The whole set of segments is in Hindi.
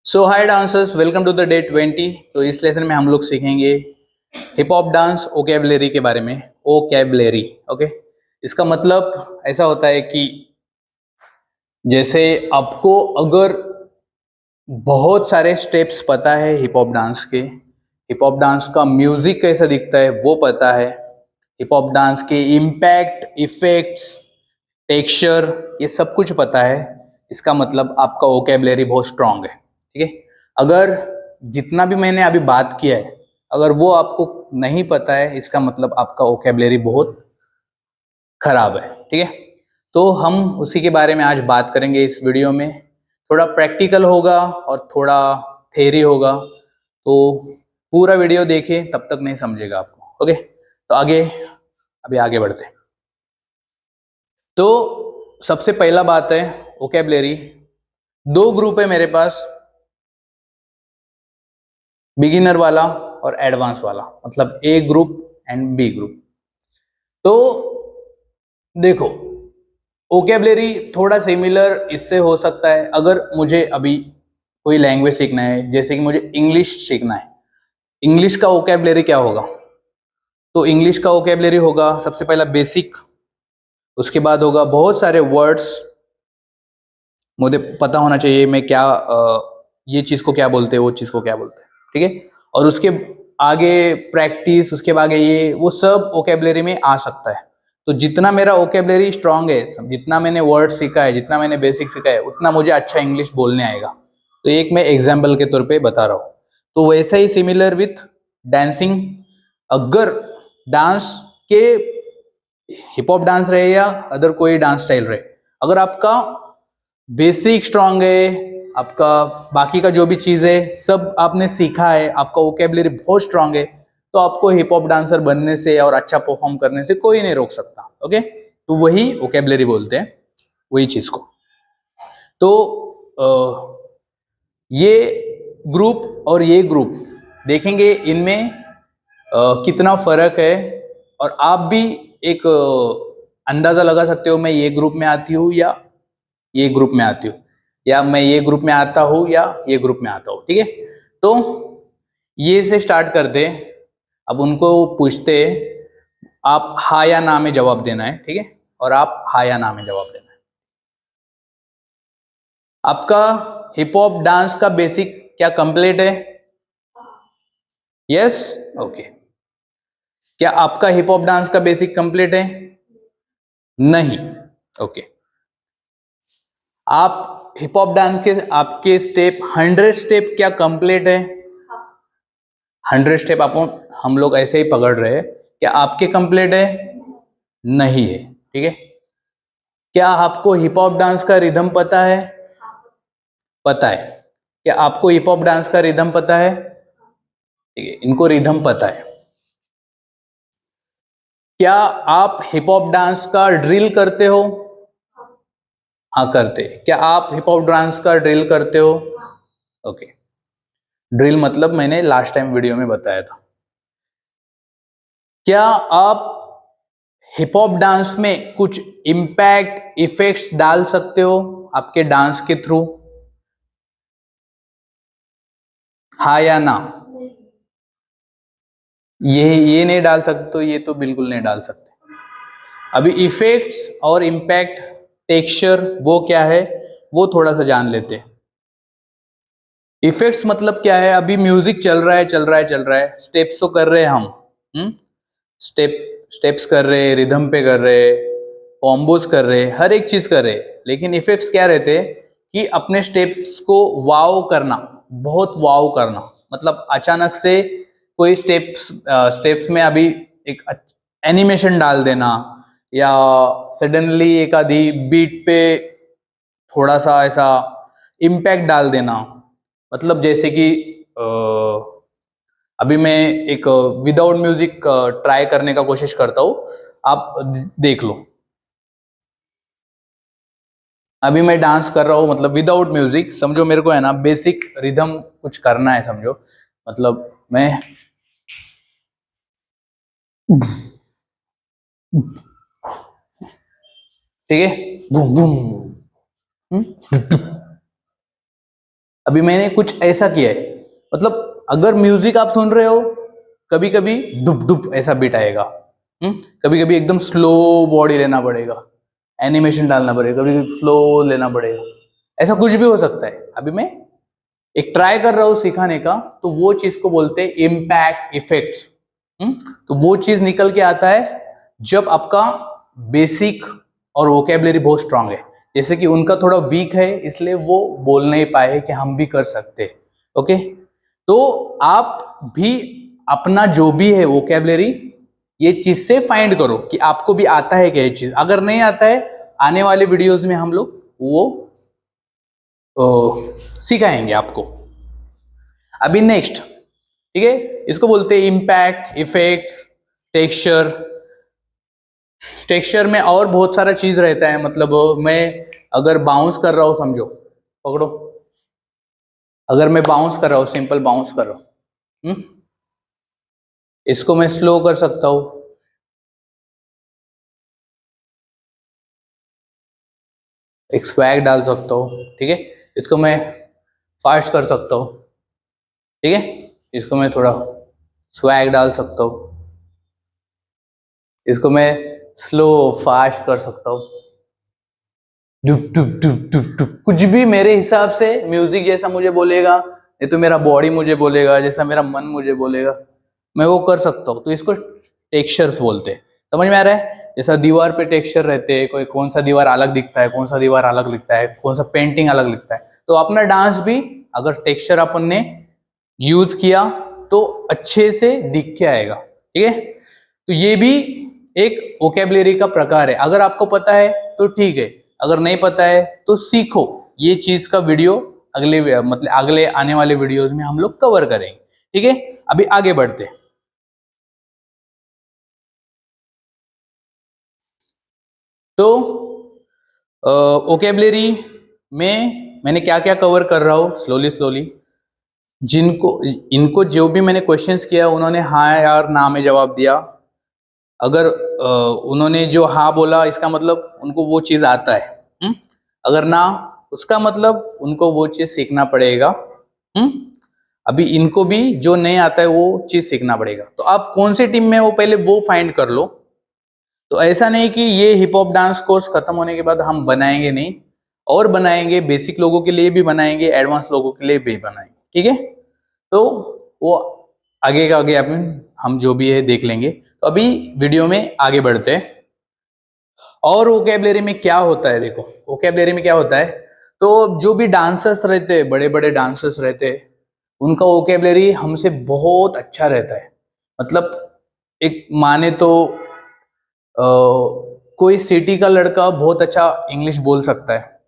So hi dancers, welcome to the day 20। तो इस लेसन में हम लोग सीखेंगे हिप हॉप डांस ओकेबलरी के बारे में। ओकेबलरी, ओके। इसका मतलब ऐसा होता है कि जैसे आपको अगर बहुत सारे स्टेप्स पता है हिप हॉप डांस के, हिप हॉप डांस का म्यूजिक कैसा दिखता है वो पता है, हिप हॉप डांस के इम्पैक्ट, इफेक्ट्स, टेक्सचर, ये सब कुछ पता है। इसका मतलब आपका वोकेबलरी बहुत स्ट्रांग है, ठीक है। अगर जितना भी मैंने अभी बात किया है, अगर वो आपको नहीं पता है, इसका मतलब आपका वोकेबलरी बहुत खराब है, ठीक है। तो हम उसी के बारे में आज बात करेंगे इस वीडियो में। थोड़ा प्रैक्टिकल होगा और थोड़ा थेरी होगा, तो पूरा वीडियो देखें, तब तक नहीं समझेगा आपको, ओके। तो अभी आगे बढ़ते हैं। तो सबसे पहला बात है वोकेबलरी। दो ग्रुप है मेरे पास, बिगिनर वाला और एडवांस वाला, मतलब ए ग्रुप एंड बी ग्रुप। तो देखो, वोकेबलरी थोड़ा सिमिलर इससे हो सकता है। अगर मुझे अभी कोई लैंग्वेज सीखना है, जैसे कि मुझे इंग्लिश सीखना है, इंग्लिश का वोकेबलरी क्या होगा? तो इंग्लिश का वोकेबलरी होगा सबसे पहला बेसिक, उसके बाद होगा बहुत सारे वर्ड्स, मुझे पता होना चाहिए मैं क्या ये चीज को क्या बोलते हैं, वो चीज को क्या बोलते हैं, ठीक है। और उसके आगे प्रैक्टिस, उसके आगे ये वो सब वोकेबलरी में आ सकता है। तो जितना मेरा वोकेबलरी स्ट्रांग है, जितना मैंने वर्ड सीखा है, जितना मैंने बेसिक सीखा है, उतना मुझे अच्छा इंग्लिश बोलने आएगा। तो एक मैं एग्जाम्पल के तौर पे बता रहा हूँ। तो वैसा ही सिमिलर विथ डांसिंग। अगर डांस के हिप हॉप डांस रहे या अदर कोई डांस स्टाइल रहे, अगर आपका बेसिक स्ट्रांग है, आपका बाकी का जो भी चीज है सब आपने सीखा है, आपका वोकेबलरी बहुत स्ट्रांग है, तो आपको हिप हॉप डांसर बनने से और अच्छा परफॉर्म करने से कोई नहीं रोक सकता, ओके। तो वही वोकेबलरी बोलते हैं, वही चीज को। तो ये ग्रुप और ये ग्रुप देखेंगे, इनमें कितना फर्क है। और आप भी एक अंदाजा लगा सकते हो, मैं ये ग्रुप में आती हूँ या ये ग्रुप में आती हूँ, या मैं ये ग्रुप में आता हूँ या ये ग्रुप में आता हूँ, ठीक है। तो ये से स्टार्ट करते। अब उनको पूछते, आप हाँ या ना में जवाब देना है, ठीक है। और आप हाँ या ना में जवाब देना है। आपका हिप हॉप डांस का बेसिक क्या कंप्लीट है? Yes, okay. क्या आपका हिप हॉप डांस का बेसिक कंप्लीट है? नहीं, ओके। आप हिप हॉप डांस के आपके स्टेप 100 स्टेप क्या कंप्लीट है? 100 स्टेप अपन हम लोग ऐसे ही पकड़ रहे हैं, क्या आपके कंप्लीट है? नहीं है, ठीक है। क्या आपको हिप हॉप डांस का रिदम पता है? पता है। क्या आपको हिप हॉप डांस का रिदम पता है? ठीक है, इनको रिदम पता है। क्या आप हिप हॉप डांस का ड्रिल करते हो? हाँ, करते। क्या आप हिप हॉप डांस का ड्रिल करते हो? ओके। ड्रिल मतलब मैंने लास्ट टाइम वीडियो में बताया था। क्या आप हिप हॉप डांस में कुछ इम्पैक्ट, इफेक्ट्स डाल सकते हो आपके डांस के थ्रू? हाँ या ना? ये नहीं डाल सकते, तो ये तो बिल्कुल नहीं डाल सकते। अभी इफेक्ट्स और इम्पैक्ट, टेक्सचर, वो क्या है वो थोड़ा सा जान लेते हैं। इफेक्ट्स मतलब क्या है? अभी म्यूजिक चल रहा है, चल रहा है, चल रहा है, स्टेप्स तो कर रहे हैं हम, स्टेप स्टेप्स कर रहे, रिदम पे कर रहे, कॉम्बोज कर रहे, हर एक चीज कर रहे। लेकिन इफेक्ट्स क्या रहते हैं कि अपने स्टेप्स को वाव करना, बहुत वाव करना। मतलब अचानक से कोई स्टेप्स में अभी एक एनिमेशन डाल देना, या सडनली एक आधी बीट पे थोड़ा सा ऐसा इम्पैक्ट डाल देना। मतलब जैसे कि अभी मैं एक विदाउट म्यूजिक ट्राई करने का कोशिश करता हूँ, आप देख लो। अभी मैं डांस कर रहा हूँ, मतलब विदाउट म्यूजिक, समझो मेरे को है ना बेसिक रिदम कुछ करना है, समझो। मतलब मैं ठीक है, बूम बूम, अभी मैंने कुछ ऐसा किया है, मतलब अगर म्यूजिक आप सुन रहे हो, कभी कभी डुप डुप ऐसा बीट आएगा, कभी कभी एकदम स्लो बॉडी लेना पड़ेगा, एनिमेशन डालना पड़ेगा, कभी कभी स्लो लेना पड़ेगा, ऐसा कुछ भी हो सकता है। अभी मैं एक ट्राई कर रहा हूं सिखाने का, तो वो चीज को बोलते हैं इम्पैक्ट इफेक्ट्स। तो वो चीज निकल के आता है जब आपका बेसिक और वोकेबलरी बहुत स्ट्रांग है। जैसे कि उनका थोड़ा वीक है, इसलिए वो बोल नहीं पाए कि हम भी कर सकते हैं। ओके, तो आप भी अपना जो भी है वोकेबलरी, ये चीज से फाइंड करो कि आपको भी आता है क्या ये चीज। अगर नहीं आता है, आने वाले वीडियोस में हम लोग वो सिखाएंगे आपको। अभी नेक्स्ट, ठीक है, इसको बोलते हैं इम्पैक्ट इफेक्ट्स टेक्सचर। टेक्सचर में और बहुत सारा चीज रहता है, मतलब मैं अगर बाउंस कर रहा हूं, समझो, पकड़ो, अगर मैं बाउंस कर रहा हूं, सिंपल बाउंस कर रहा हूं, इसको मैं स्लो कर सकता हूं, एक स्वैग डाल सकता हूं, ठीक है, इसको मैं फास्ट कर सकता हूं, ठीक है, इसको मैं थोड़ा स्वैग डाल सकता हूं, इसको मैं स्लो फास्ट कर सकता हूं, डुप डुप डुप डुप डुप, कुछ भी मेरे हिसाब से म्यूजिक जैसा मुझे बोलेगा, ये तो मेरा बॉडी मुझे बोलेगा, जैसा मेरा मन मुझे बोलेगा, मैं वो कर सकता हूँ। तो इसको टेक्सचर्स बोलते हैं। समझ में आ रहा है? जैसा दीवार पे टेक्सचर रहते हैं, कोई कौन सा दीवार अलग दिखता है, कौन सा दीवार अलग दिखता है, कौन सा पेंटिंग अलग दिखता है, तो अपना डांस भी अगर टेक्सचर अपन ने यूज किया तो अच्छे से दिख के आएगा। ठीक है, तो ये भी एक वोकेबलरी का प्रकार है। अगर आपको पता है तो ठीक है, अगर नहीं पता है तो सीखो। ये चीज का वीडियो अगले मतलब अगले आने वाले वीडियोस में हम लोग कवर करेंगे। ठीक है, अभी आगे बढ़ते हैं। तो वोकेबलरी में मैंने क्या क्या कवर कर रहा हूँ स्लोली स्लोली। जिनको इनको जो भी मैंने क्वेश्चंस किया, उन्होंने हाँ यार ना में जवाब दिया। अगर उन्होंने जो हाँ बोला, इसका मतलब उनको वो चीज आता है। अगर ना, उसका मतलब उनको वो चीज सीखना पड़ेगा। अभी इनको भी जो नहीं आता है वो चीज सीखना पड़ेगा। तो आप कौन सी टीम में हो पहले वो फाइंड कर लो। तो ऐसा नहीं कि ये हिप हॉप डांस कोर्स खत्म होने के बाद हम बनाएंगे नहीं, और बनाएंगे, बेसिक लोगों के लिए भी बनाएंगे, एडवांस लोगों के लिए भी बनाएंगे। ठीक है, तो वो आगे का आगे हम जो भी है देख लेंगे। तो अभी वीडियो में आगे बढ़ते हैं। और वोकेबलरी में क्या होता है, देखो वोकेबलरी में क्या होता है, तो जो भी डांसर्स रहते हैं, बड़े बड़े डांसर्स रहते हैं, उनका वोकेबलरी हमसे बहुत अच्छा रहता है। मतलब एक माने तो कोई सिटी का लड़का बहुत अच्छा इंग्लिश बोल सकता है,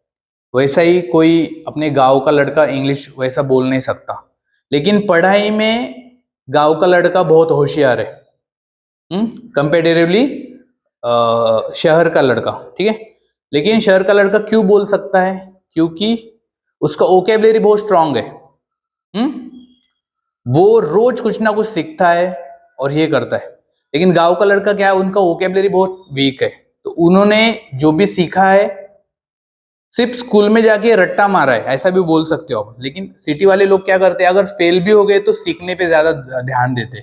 वैसा ही कोई अपने गांव का लड़का इंग्लिश वैसा बोल नहीं सकता। लेकिन पढ़ाई में गांव का लड़का बहुत होशियार है कंपेरेटिवली शहर का लड़का। ठीक है, लेकिन शहर का लड़का क्यों बोल सकता है? क्योंकि उसका वोकेबलरी बहुत स्ट्रांग है। वो रोज कुछ ना कुछ सीखता है और ये करता है। लेकिन गांव का लड़का क्या है, उनका वोकेबलरी बहुत वीक है, तो उन्होंने जो भी सीखा है सिर्फ स्कूल में जाके रट्टा मारा है, ऐसा भी बोल सकते हो आप। लेकिन सिटी वाले लोग क्या करते हैं, अगर फेल भी हो गए तो सीखने पे ज्यादा ध्यान देते।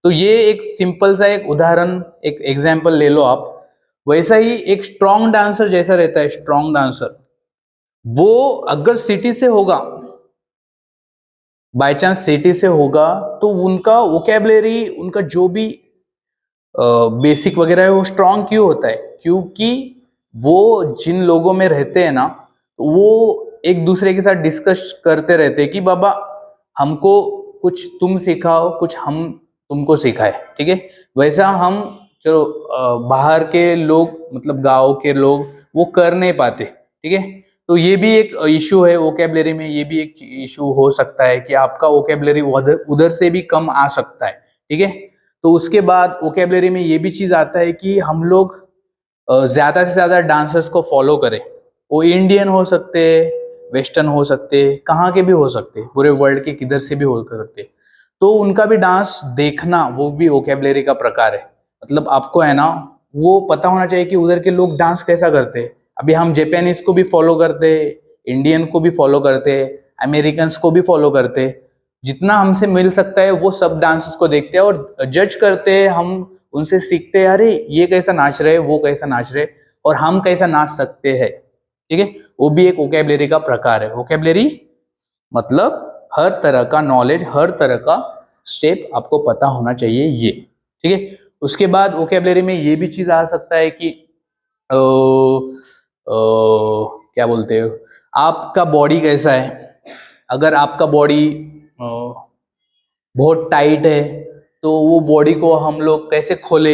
तो ये एक सिंपल सा एक उदाहरण, एक एग्जाम्पल ले लो आप। वैसा ही एक स्ट्रॉन्ग डांसर जैसा रहता है, स्ट्रॉन्ग डांसर वो अगर सिटी से होगा, बाय चांस सिटी से होगा, तो उनका वोकेबलरी, उनका जो भी बेसिक वगैरह है वो स्ट्रांग क्यों होता है? क्योंकि वो जिन लोगों में रहते हैं ना, वो एक दूसरे के साथ डिस्कस करते रहते हैं कि बाबा हमको कुछ तुम सिखाओ, कुछ हम तुमको सिखाए। ठीक है, वैसा हम चलो बाहर के लोग, मतलब गांव के लोग वो कर नहीं पाते। ठीक है, तो ये भी एक इशू है वोकेबलरी में, ये भी एक इशू हो सकता है कि आपका वोकेबलरी उधर उधर से भी कम आ सकता है। ठीक है, तो उसके बाद वोकेबलरी में ये भी चीज आता है कि हम लोग ज्यादा से ज्यादा डांसर्स को फॉलो करें। वो इंडियन हो सकते, वेस्टर्न हो सकते, कहाँ के भी हो सकते, पूरे वर्ल्ड के किधर से भी हो सकते। तो उनका भी डांस देखना, वो भी वोकेबलरी का प्रकार है। मतलब आपको है ना वो पता होना चाहिए कि उधर के लोग डांस कैसा करते हैं। अभी हम जापानीज को भी फॉलो करते, इंडियन को भी फॉलो करते, अमेरिकन्स को भी फॉलो करते हैं, जितना हमसे मिल सकता है वो सब डांसेस को देखते हैं और जज करते हैं, हम उनसे सीखते हैं, अरे ये कैसा नाच रहे, वो कैसा नाच रहे, और हम कैसा नाच सकते हैं। ठीक है, वो भी एक वोकैबुलरी का प्रकार है। वोकैबुलरी मतलब हर तरह का नॉलेज, हर तरह का स्टेप आपको पता होना चाहिए ये। ठीक है, उसके बाद वोकैबुलरी में ये भी चीज आ सकता है कि क्या बोलते हो, आपका बॉडी कैसा है। अगर आपका बॉडी बहुत टाइट है तो वो बॉडी को हम लोग कैसे खोले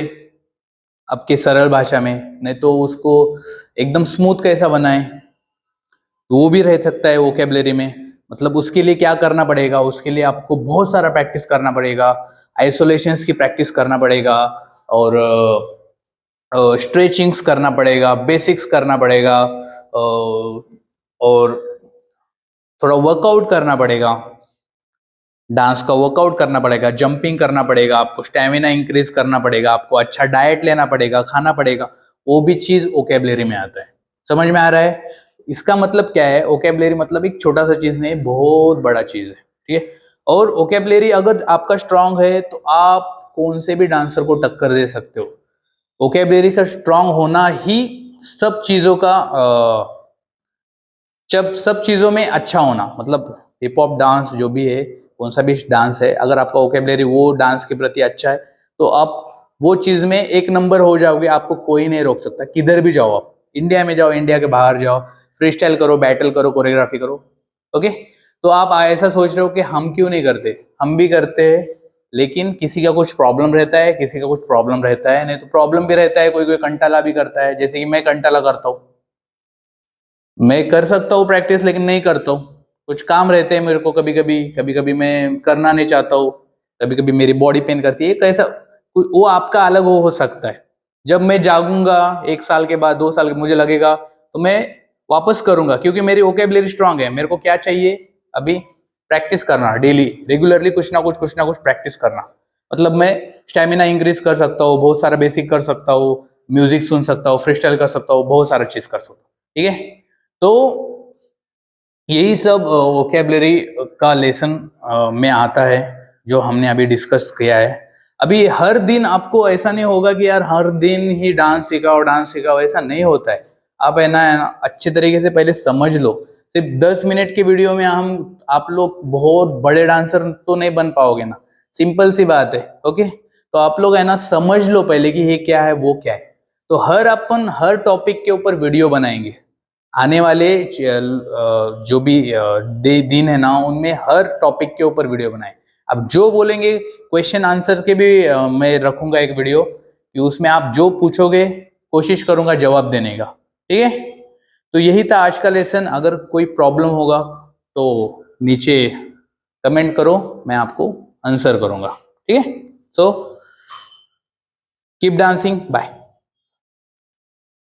आपके सरल भाषा में, नहीं तो उसको एकदम स्मूथ कैसा बनाए, तो वो भी रह सकता है वोकैबुलरी में। मतलब उसके लिए क्या करना पड़ेगा, उसके लिए आपको बहुत सारा प्रैक्टिस करना पड़ेगा, आइसोलेशंस की प्रैक्टिस करना पड़ेगा, और स्ट्रेचिंग्स करना पड़ेगा, बेसिक्स करना पड़ेगा, और थोड़ा वर्कआउट करना पड़ेगा, डांस का वर्कआउट करना पड़ेगा, जंपिंग करना पड़ेगा, आपको स्टेमिना इंक्रीज करना पड़ेगा, आपको अच्छा डाइट लेना पड़ेगा, खाना पड़ेगा, वो भी चीज वोकैबुलरी में आता है। समझ में आ रहा है? इसका मतलब क्या है, वोकैबुलरी मतलब एक छोटा सा चीज नहीं, बहुत बड़ा चीज है। ठीक है, और वोकैबुलरी अगर आपका स्ट्रांग है तो आप कौन से भी डांसर को टक्कर दे सकते हो। वोकैबुलरी का स्ट्रांग होना ही सब चीजों का जब सब चीजों में अच्छा होना, मतलब हिप हॉप डांस जो भी है, कौन सा भी डांस है, अगर आपका वोकैबुलरी वो डांस के प्रति अच्छा है तो आप वो चीज में एक नंबर हो जाओगे, आपको कोई नहीं रोक सकता। किधर भी जाओ, आप इंडिया में जाओ, इंडिया के बाहर जाओ, फ्री स्टाइल करो, बैटल करो, कोरियोग्राफी करो। ओके, तो आप ऐसा सोच रहे हो कि हम क्यों नहीं करते, हम भी करते हैं, लेकिन किसी का कुछ प्रॉब्लम रहता है, किसी का कुछ प्रॉब्लम रहता है, नहीं तो प्रॉब्लम भी रहता है, कोई कोई कंटाला भी करता है, जैसे कि मैं कंटाला करता हूँ। मैं कर सकता हूँ प्रैक्टिस लेकिन नहीं करता हूँ, कुछ काम रहते हैं मेरे को, कभी कभी कभी कभी मैं करना नहीं चाहता हूँ, कभी कभी मेरी बॉडी पेन करती है, कैसा वो आपका अलग हो सकता है। जब मैं जागूंगा 1 साल के बाद, 2 साल के, मुझे लगेगा तो मैं वापस करूंगा, क्योंकि मेरी वोकैबुलरी स्ट्रांग है। मेरे को क्या चाहिए अभी, प्रैक्टिस करना, डेली रेगुलरली कुछ ना कुछ प्रैक्टिस करना। मतलब मैं स्टेमिना इंक्रीज कर सकता हूँ, बहुत सारा बेसिक कर सकता हूँ, म्यूजिक सुन सकता हूँ, फ्री स्टाइल कर सकता हूँ, बहुत सारा चीज कर सकता हूँ। ठीक है, तो यही सब वोकैबुलरी का लेसन में आता है जो हमने अभी डिस्कस किया है। अभी हर दिन आपको ऐसा नहीं होगा कि यार हर दिन ही डांस सिखाओ, ऐसा नहीं होता है। आप है ना अच्छे तरीके से पहले समझ लो। सिर्फ 10 मिनट के वीडियो में आप लोग बहुत बड़े डांसर तो नहीं बन पाओगे ना, सिंपल सी बात है। ओके, तो आप लोग है ना समझ लो पहले कि ये क्या है वो क्या है। तो अपन हर टॉपिक के ऊपर वीडियो बनाएंगे आने वाले जो भी दिन है ना, उनमें हर टॉपिक के ऊपर वीडियो बनाए। अब जो बोलेंगे क्वेश्चन आंसर के भी मैं रखूंगा एक वीडियो, कि उसमें आप जो पूछोगे कोशिश करूंगा जवाब देने का। ठीक है, तो यही था आज का लेसन। अगर कोई प्रॉब्लम होगा तो नीचे कमेंट करो, मैं आपको आंसर करूंगा। ठीक है, सो कीप डांसिंग, बाय।